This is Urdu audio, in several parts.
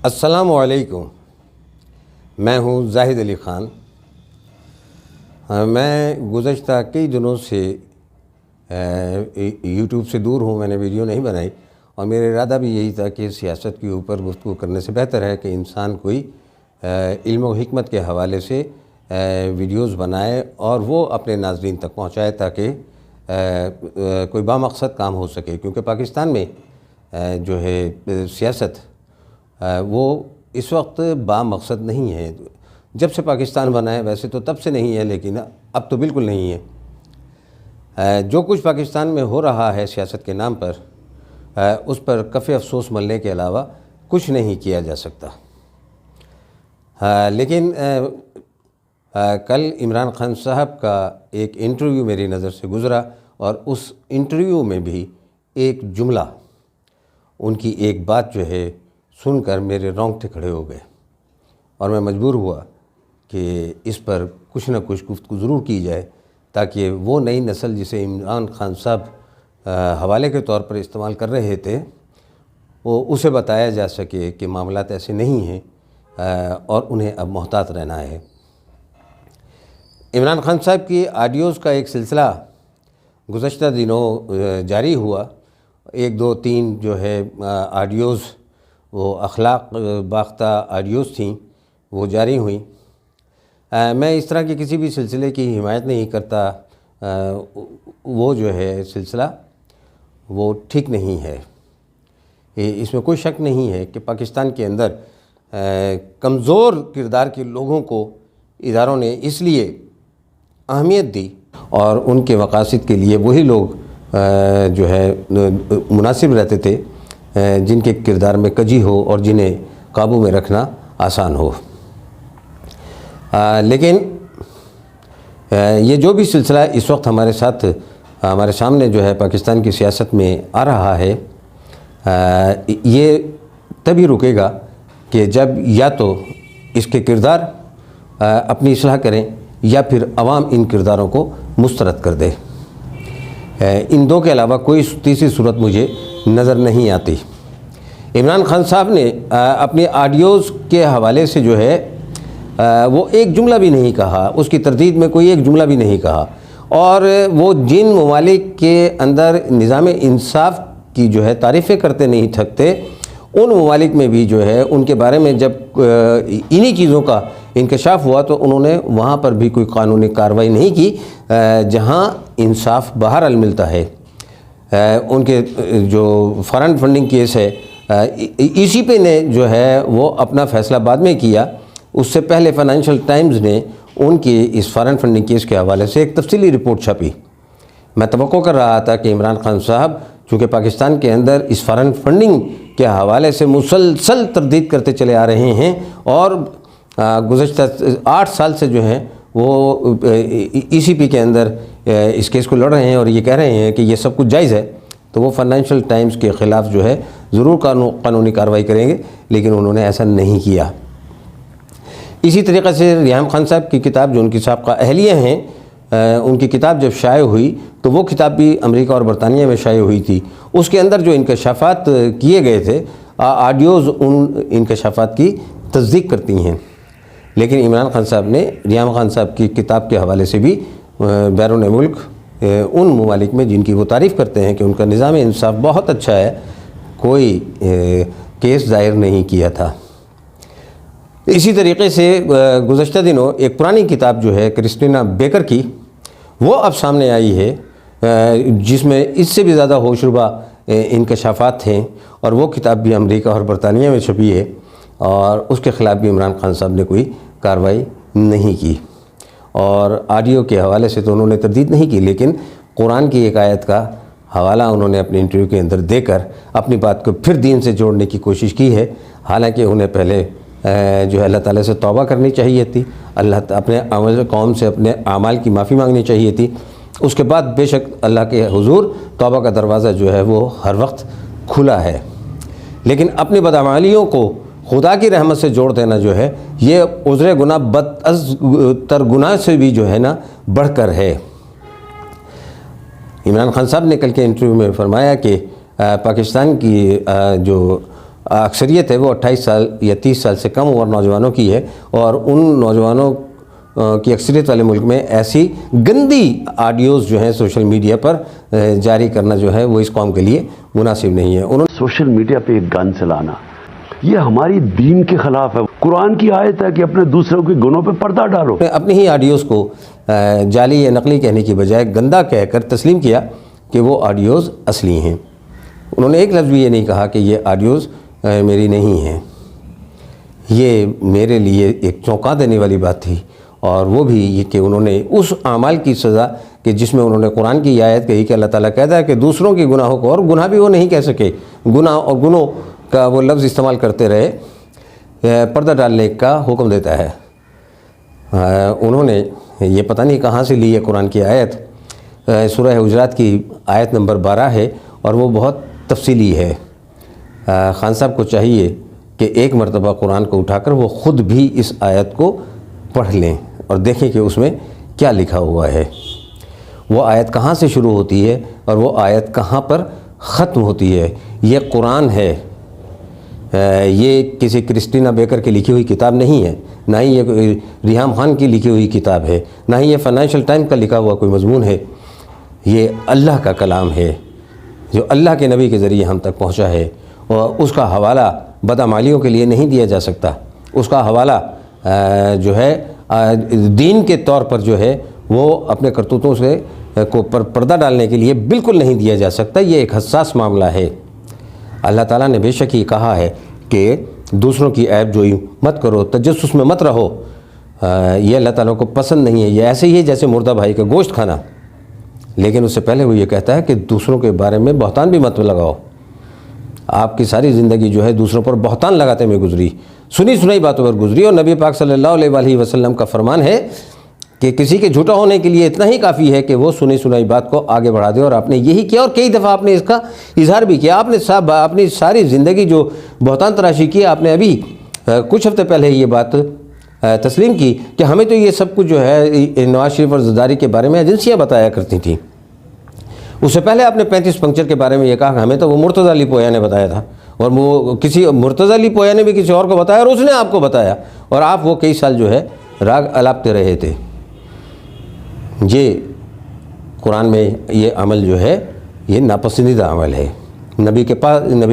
السلام علیکم، میں ہوں زاہد علی خان۔ میں گزشتہ کئی دنوں سے یوٹیوب سے دور ہوں، میں نے ویڈیو نہیں بنائی، اور میرا ارادہ بھی یہی تھا کہ سیاست کے اوپر گفتگو کرنے سے بہتر ہے کہ انسان کوئی علم و حکمت کے حوالے سے ویڈیوز بنائے اور وہ اپنے ناظرین تک پہنچائے تاکہ کوئی بامقصد کام ہو سکے، کیونکہ پاکستان میں جو ہے سیاست وہ اس وقت بامقصد نہیں ہے۔ جب سے پاکستان بنا ہے، ویسے تو تب سے نہیں ہے، لیکن اب تو بالکل نہیں ہے۔ جو کچھ پاکستان میں ہو رہا ہے سیاست کے نام پر، اس پر کف افسوس ملنے کے علاوہ کچھ نہیں کیا جا سکتا۔ لیکن کل عمران خان صاحب کا ایک انٹرویو میری نظر سے گزرا، اور اس انٹرویو میں بھی ایک جملہ، ان کی ایک بات جو ہے سن کر میرے رونگٹے کھڑے ہو گئے، اور میں مجبور ہوا کہ اس پر کچھ نہ کچھ گفتگو ضرور کی جائے، تاکہ وہ نئی نسل جسے عمران خان صاحب حوالے کے طور پر استعمال کر رہے تھے، وہ اسے بتایا جا سکے کہ معاملات ایسے نہیں ہیں اور انہیں اب محتاط رہنا ہے۔ عمران خان صاحب کی آڈیوز کا ایک سلسلہ گزشتہ دنوں جاری ہوا، 1 2 3 جو ہے آڈیوز، وہ اخلاق باختہ آڈیوز تھیں، وہ جاری ہوئیں۔ میں اس طرح کے کسی بھی سلسلے کی حمایت نہیں کرتا، وہ جو ہے سلسلہ وہ ٹھیک نہیں ہے۔ اس میں کوئی شک نہیں ہے کہ پاکستان کے اندر کمزور کردار کے لوگوں کو اداروں نے اس لیے اہمیت دی، اور ان کے مقاصد کے لیے وہی لوگ جو ہے مناسب رہتے تھے جن کے کردار میں کجی ہو اور جنہیں قابو میں رکھنا آسان ہو۔ لیکن یہ جو بھی سلسلہ اس وقت ہمارے سامنے جو ہے پاکستان کی سیاست میں آ رہا ہے، یہ تبھی رکے گا کہ جب یا تو اس کے کردار اپنی اصلاح کریں، یا پھر عوام ان کرداروں کو مسترد کر دے۔ ان دو کے علاوہ کوئی تیسری صورت مجھے نظر نہیں آتی۔ عمران خان صاحب نے اپنی آڈیوز کے حوالے سے جو ہے وہ ایک جملہ بھی نہیں کہا، اس کی تردید میں کوئی ایک جملہ بھی نہیں کہا، اور وہ جن ممالک کے اندر نظام انصاف کی جو ہے تعریفیں کرتے نہیں تھکتے، ان ممالک میں بھی جو ہے ان کے بارے میں جب انہی چیزوں کا انکشاف ہوا تو انہوں نے وہاں پر بھی کوئی قانونی کارروائی نہیں کی جہاں انصاف بہرحال ملتا ہے۔ ان کے جو فارن فنڈنگ کیس ہے، ای سی پی نے جو ہے وہ اپنا فیصلہ بعد میں کیا، اس سے پہلے فائنینشل ٹائمز نے ان کی اس فارن فنڈنگ کیس کے حوالے سے ایک تفصیلی رپورٹ چھپی۔ میں توقع کر رہا تھا کہ عمران خان صاحب چونکہ پاکستان کے اندر اس فارن فنڈنگ کے حوالے سے مسلسل تردید کرتے چلے آ رہے ہیں، اور گزشتہ 8 سال سے جو ہیں وہ ای سی پی کے اندر اس کیس کو لڑ رہے ہیں اور یہ کہہ رہے ہیں کہ یہ سب کچھ جائز ہے، تو وہ فائنینشل ٹائمز کے خلاف جو ہے ضرور قانونی کارروائی کریں گے، لیکن انہوں نے ایسا نہیں کیا۔ اسی طریقے سے ریحان خان صاحب کی کتاب، جو ان کی سابقہ اہلیہ ہیں، ان کی کتاب جب شائع ہوئی تو وہ کتاب بھی امریکہ اور برطانیہ میں شائع ہوئی تھی۔ اس کے اندر جو انکشافات کیے گئے تھے، آڈیوز ان انکشافات کی تصدیق کرتی ہیں، لیکن عمران خان صاحب نے ریحان خان صاحب کی کتاب کے حوالے سے بھی بیرون ملک ان ممالک میں جن کی وہ تعریف کرتے ہیں کہ ان کا نظام انصاف بہت اچھا ہے، کوئی کیس دائر نہیں کیا تھا۔ اسی طریقے سے گزشتہ دنوں ایک پرانی کتاب جو ہے کرسٹینا بیکر کی، وہ اب سامنے آئی ہے، جس میں اس سے بھی زیادہ ہوشربا انکشافات ہیں، اور وہ کتاب بھی امریکہ اور برطانیہ میں چھپی ہے، اور اس کے خلاف بھی عمران خان صاحب نے کوئی کارروائی نہیں کی، اور آڈیو کے حوالے سے تو انہوں نے تردید نہیں کی، لیکن قرآن کی ایک آیت کا حوالہ انہوں نے اپنے انٹرویو کے اندر دے کر اپنی بات کو پھر دین سے جوڑنے کی کوشش کی ہے۔ حالانکہ انہیں پہلے جو ہے اللہ تعالیٰ سے توبہ کرنی چاہیے تھی، اپنے قوم سے اپنے اعمال کی معافی مانگنی چاہیے تھی، اس کے بعد بے شک اللہ کے حضور توبہ کا دروازہ جو ہے وہ ہر وقت کھلا ہے، لیکن اپنی بدعمالیوں کو خدا کی رحمت سے جوڑ دینا جو ہے، یہ عذر گناہ بدعز تر گناہ سے بھی جو ہے نا بڑھ کر ہے۔ عمران خان صاحب نے کل کے انٹرویو میں فرمایا کہ پاکستان کی جو اکثریت ہے وہ 28 سال یا 30 سال سے کم عمر نوجوانوں کی ہے، اور ان نوجوانوں کی اکثریت والے ملک میں ایسی گندی آڈیوز جو ہیں سوشل میڈیا پر جاری کرنا جو ہے وہ اس قوم کے لیے مناسب نہیں ہے۔ سوشل میڈیا پہ ایک گان چلانا یہ ہماری دین کے خلاف ہے۔ قرآن کی آیت ہے کہ اپنے دوسروں کے گناہوں پہ پردہ ڈالو۔ اپنی ہی آڈیوز کو جعلی یا نقلی کہنے کی بجائے گندا کہہ کر تسلیم کیا کہ وہ آڈیوز اصلی ہیں۔ انہوں نے ایک لفظ بھی یہ نہیں کہا کہ یہ آڈیوز میری نہیں ہیں۔ یہ میرے لیے ایک چونکا دینے والی بات تھی، اور وہ بھی یہ کہ انہوں نے اس اعمال کی سزا کہ جس میں انہوں نے قرآن کی آیت کہی کہ اللہ تعالیٰ کہتا ہے کہ دوسروں کے گناہوں کو، اور گناہ بھی وہ نہیں کہہ سکے، گناہ اور گنوں کا وہ لفظ استعمال کرتے رہے، پردہ ڈالنے کا حکم دیتا ہے۔ انہوں نے یہ پتہ نہیں کہاں سے لی ہے قرآن کی آیت، سورہ حجرات کی آیت نمبر 12 ہے، اور وہ بہت تفصیلی ہے۔ خان صاحب کو چاہیے کہ ایک مرتبہ قرآن کو اٹھا کر وہ خود بھی اس آیت کو پڑھ لیں اور دیکھیں کہ اس میں کیا لکھا ہوا ہے، وہ آیت کہاں سے شروع ہوتی ہے اور وہ آیت کہاں پر ختم ہوتی ہے۔ یہ قرآن ہے، یہ کسی کرسٹینا بیکر کی لکھی ہوئی کتاب نہیں ہے، نہ ہی یہ ریحام خان کی لکھی ہوئی کتاب ہے، نہ ہی یہ فائنینشل ٹائم کا لکھا ہوا کوئی مضمون ہے۔ یہ اللہ کا کلام ہے جو اللہ کے نبی کے ذریعے ہم تک پہنچا ہے، اور اس کا حوالہ بدعمالیوں کے لیے نہیں دیا جا سکتا۔ اس کا حوالہ جو ہے دین کے طور پر جو ہے وہ اپنے کرتوتوں سے کو پردہ ڈالنے کے لیے بالکل نہیں دیا جا سکتا۔ یہ ایک حساس معاملہ ہے۔ اللہ تعالیٰ نے بے شک یہ کہا ہے کہ دوسروں کی عیب جوئی مت کرو، تجسس میں مت رہو، یہ اللہ تعالیٰ کو پسند نہیں ہے۔ یہ ایسے ہی ہے جیسے مردہ بھائی کا گوشت کھانا، لیکن اس سے پہلے وہ یہ کہتا ہے کہ دوسروں کے بارے میں بہتان بھی مت لگاؤ۔ آپ کی ساری زندگی جو ہے دوسروں پر بہتان لگاتے میں گزری، سنی سنائی باتوں پر گزری، اور نبی پاک صلی اللہ علیہ وآلہ وسلم کا فرمان ہے کہ کسی کے جھوٹا ہونے کے لیے اتنا ہی کافی ہے کہ وہ سنی سنائی بات کو آگے بڑھا دے، اور آپ نے یہی کیا، اور کئی دفعہ آپ نے اس کا اظہار بھی کیا۔ آپ نے اپنی ساری زندگی جو بہتان تراشی کی، آپ نے ابھی کچھ ہفتے پہلے یہ بات تسلیم کی کہ ہمیں تو یہ سب کچھ جو ہے نواز شریف اور زرداری کے بارے میں ایجنسیاں بتایا کرتی تھیں۔ اس سے پہلے آپ نے 35 پنکچر کے بارے میں یہ کہا کہ ہمیں تو وہ مرتضی علی پویا نے بتایا تھا، اور وہ کسی مرتضی علی پویا نے بھی کسی اور کو بتایا، اور اس نے آپ کو بتایا، اور آپ وہ کئی سال جو ہے راگ الاپتے رہے تھے۔ یہ قرآن میں یہ عمل جو ہے یہ ناپسندیدہ عمل ہے۔ نبی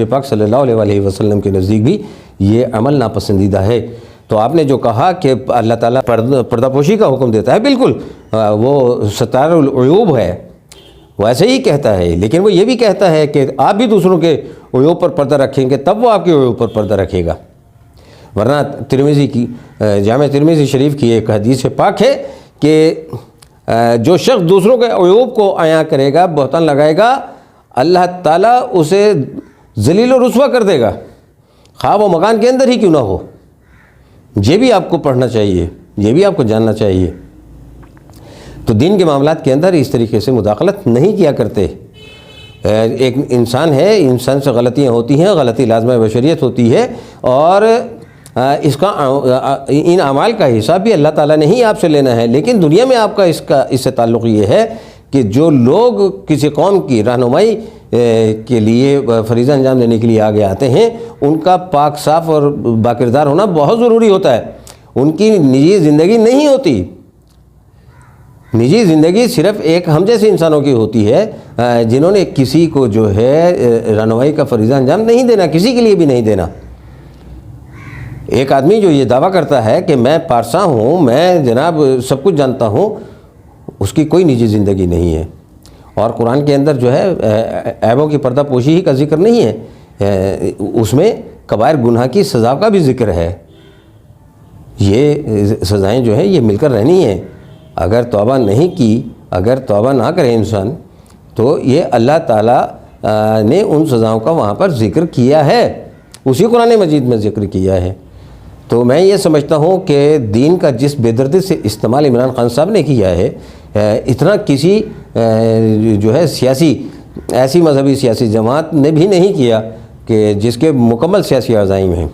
پاک صلی اللہ علیہ وآلہ وسلم کے نزدیک بھی یہ عمل ناپسندیدہ ہے۔ تو آپ نے جو کہا کہ اللہ تعالیٰ پردہ پوشی کا حکم دیتا ہے، بالکل وہ ستار العیوب ہے، وہ ایسے ہی کہتا ہے، لیکن وہ یہ بھی کہتا ہے کہ آپ بھی دوسروں کے عیوب پر پردہ رکھیں گے تب وہ آپ کے عیوب پر پردہ رکھے گا۔ ورنہ ترمذی کی جامع ترمذی شریف کی ایک حدیث پاک ہے کہ جو شخص دوسروں کے عیوب کو عیاں کرے گا، بہتان لگائے گا، اللہ تعالیٰ اسے ذلیل و رسوا کر دے گا، خواہ وہ مکان کے اندر ہی کیوں نہ ہو۔ یہ بھی آپ کو پڑھنا چاہیے، یہ بھی آپ کو جاننا چاہیے۔ تو دین کے معاملات کے اندر اس طریقے سے مداخلت نہیں کیا کرتے۔ ایک انسان ہے، انسان سے غلطیاں ہوتی ہیں، غلطی لازمہ بشریت ہوتی ہے، اور اس کا ان اعمال کا حساب بھی اللہ تعالیٰ نے ہی آپ سے لینا ہے۔ لیکن دنیا میں آپ کا اس سے تعلق یہ ہے کہ جو لوگ کسی قوم کی رہنمائی کے لیے فریضہ انجام دینے کے لیے آگے آتے ہیں، ان کا پاک صاف اور باکردار ہونا بہت ضروری ہوتا ہے۔ ان کی نجی زندگی نہیں ہوتی، نجی زندگی صرف ایک ہم جیسے انسانوں کی ہوتی ہے جنہوں نے کسی کو جو ہے رہنمائی کا فریضہ انجام نہیں دینا، کسی کے لیے بھی نہیں دینا۔ ایک آدمی جو یہ دعویٰ کرتا ہے کہ میں پارسا ہوں، میں جناب سب کچھ جانتا ہوں، اس کی کوئی نجی زندگی نہیں ہے۔ اور قرآن کے اندر جو ہے عیبوں کی پردہ پوشی ہی کا ذکر نہیں ہے، اس میں کبائر گناہ کی سزا کا بھی ذکر ہے۔ یہ سزائیں جو ہیں یہ مل کر رہنی ہیں۔ اگر توبہ نہیں کی، اگر توبہ نہ کرے انسان، تو یہ اللہ تعالیٰ نے ان سزاؤں کا وہاں پر ذکر کیا ہے، اسی قرآن مجید میں ذکر کیا ہے۔ تو میں یہ سمجھتا ہوں کہ دین کا جس بے دردی سے استعمال عمران خان صاحب نے کیا ہے، اتنا کسی جو ہے ایسی مذہبی سیاسی جماعت نے بھی نہیں کیا کہ جس کے مکمل سیاسی عزائم ہیں۔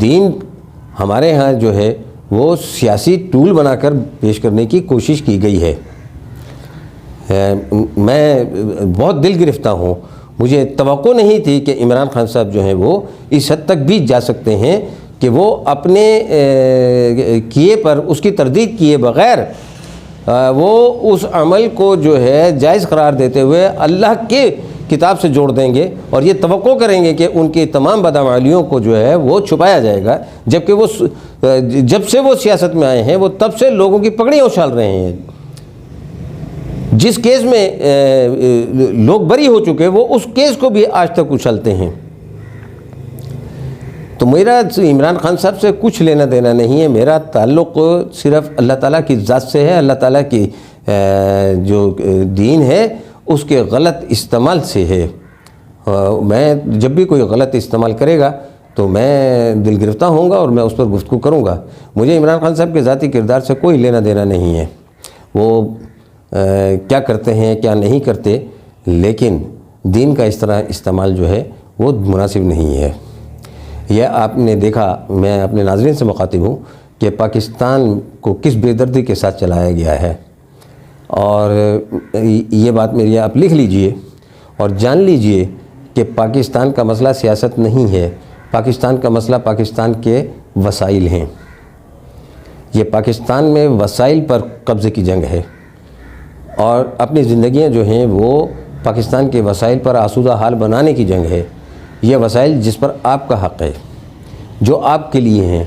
دین ہمارے ہاں جو ہے وہ سیاسی ٹول بنا کر پیش کرنے کی کوشش کی گئی ہے۔ میں بہت دل گرفتہ ہوں مجھے توقع نہیں تھی کہ عمران خان صاحب جو ہیں وہ اس حد تک بھی جا سکتے ہیں کہ وہ اپنے کیے پر اس کی تردید کیے بغیر وہ اس عمل کو جو ہے جائز قرار دیتے ہوئے اللہ کے کتاب سے جوڑ دیں گے اور یہ توقع کریں گے کہ ان کی تمام بدعمالیوں کو جو ہے وہ چھپایا جائے گا، جبکہ وہ جب سے وہ سیاست میں آئے ہیں وہ تب سے لوگوں کی پگڑیاں اچھال رہے ہیں۔ جس کیس میں لوگ بری ہو چکے وہ اس کیس کو بھی آج تک اچھلتے ہیں۔ تو میرا عمران خان صاحب سے کچھ لینا دینا نہیں ہے، میرا تعلق صرف اللہ تعالیٰ کی ذات سے ہے، اللہ تعالیٰ کی جو دین ہے اس کے غلط استعمال سے ہے۔ میں جب بھی کوئی غلط استعمال کرے گا تو میں دل گرفتہ ہوں گا اور میں اس پر گفتگو کروں گا۔ مجھے عمران خان صاحب کے ذاتی کردار سے کوئی لینا دینا نہیں ہے، وہ کیا کرتے ہیں کیا نہیں کرتے، لیکن دین کا اس طرح استعمال جو ہے وہ مناسب نہیں ہے۔ یہ آپ نے دیکھا، میں اپنے ناظرین سے مخاطب ہوں کہ پاکستان کو کس بے دردی کے ساتھ چلایا گیا ہے، اور یہ بات میری آپ لکھ لیجئے اور جان لیجئے کہ پاکستان کا مسئلہ سیاست نہیں ہے، پاکستان کا مسئلہ پاکستان کے وسائل ہیں۔ یہ پاکستان میں وسائل پر قبضے کی جنگ ہے، اور اپنی زندگیاں جو ہیں وہ پاکستان کے وسائل پر آسودہ حال بنانے کی جنگ ہے۔ یہ وسائل جس پر آپ کا حق ہے، جو آپ کے لیے ہیں،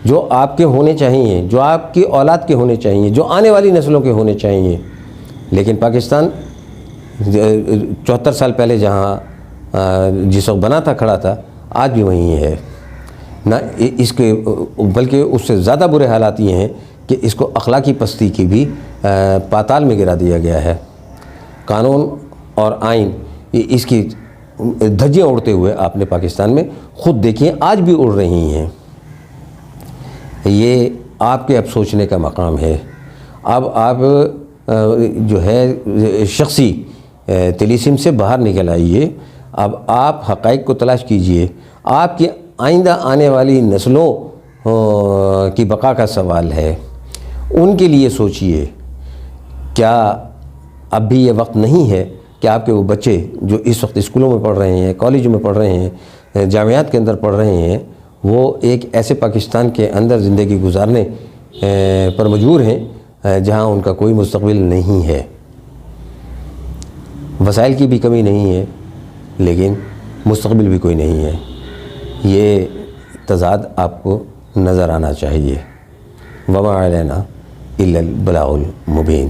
جو آپ کے ہونے چاہیے، جو آپ کی اولاد کے ہونے چاہیے، جو آنے والی نسلوں کے ہونے چاہیے، لیکن پاکستان 74 سال پہلے جہاں جس وقت بنا تھا کھڑا تھا آج بھی وہیں ہے نہ، اس کے بلکہ اس سے زیادہ برے حالات یہ ہیں کہ اس کو اخلاقی پستی کی بھی پاتال میں گرا دیا گیا ہے۔ قانون اور آئین اس کی دھجیاں اڑتے ہوئے آپ نے پاکستان میں خود دیکھیں، آج بھی اڑ رہی ہیں۔ یہ آپ کے اب سوچنے کا مقام ہے۔ اب آپ جو ہے شخصی طلیسم سے باہر نکل آئیے، اب آپ حقائق کو تلاش کیجئے۔ آپ کی آئندہ آنے والی نسلوں کی بقا کا سوال ہے، ان کے لیے سوچئے۔ کیا اب بھی یہ وقت نہیں ہے کہ آپ کے وہ بچے جو اس وقت اسکولوں میں پڑھ رہے ہیں، کالجوں میں پڑھ رہے ہیں، جامعات کے اندر پڑھ رہے ہیں، وہ ایک ایسے پاکستان کے اندر زندگی گزارنے پر مجبور ہیں جہاں ان کا کوئی مستقبل نہیں ہے، وسائل کی بھی کمی نہیں ہے لیکن مستقبل بھی کوئی نہیں ہے۔ یہ تضاد آپ کو نظر آنا چاہیے۔ وما علینا الا البلاغ المبین۔